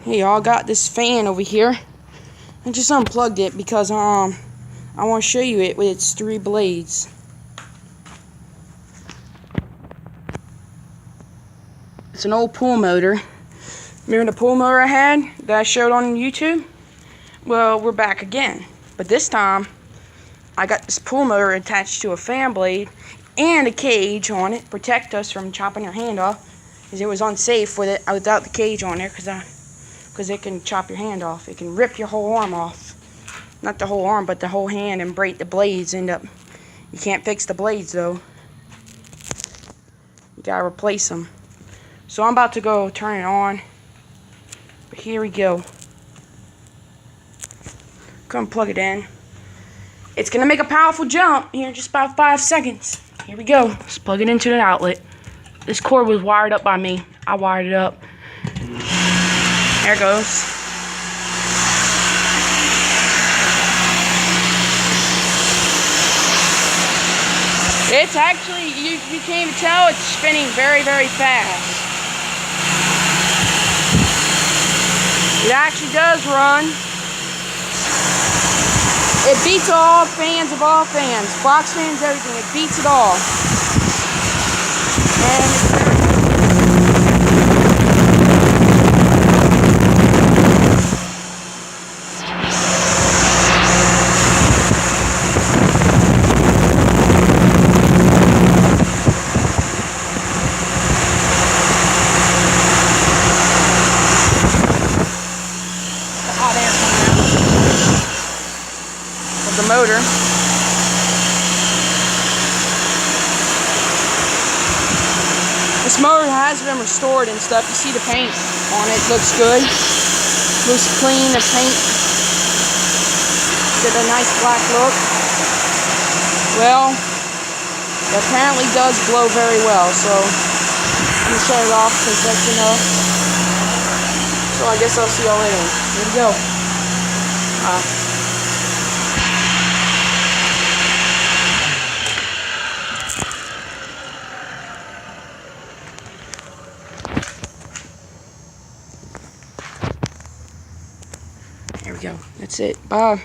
Hey y'all, got this fan over here. I just unplugged it because I want to show you it with its 3 blades. It's an old pool motor. Remember the pool motor I had that I showed on YouTube? Well, we're back again. But this time, I got this pool motor attached to a fan blade and a cage on it. Protect us from chopping your hand off. Because it was unsafe with it without the cage on there. Because it can chop your hand off. It can rip your whole arm off. Not the whole arm, but the whole hand, and break the blades. You can't fix the blades though. You gotta replace them. So I'm about to go turn it on. But here we go. Come plug it in. It's gonna make a powerful jump here in just about 5 seconds. Here we go. Let's plug it into the outlet. This cord was wired up by me. I wired it up. There it goes. It's actually, you can't even tell, it's spinning very, very fast. It actually does run. It beats all fans of all fans. Box fans, everything. It beats it all. And it's very hot air coming out of the motor. This motor has been restored and stuff. You see the paint on it, looks good. Looks clean, the paint. Get a nice black look. Well, it apparently does blow very well, so I'm gonna shut it off because that's enough. So I guess I'll see y'all later. Here we go. Here we go. That's it. Bye.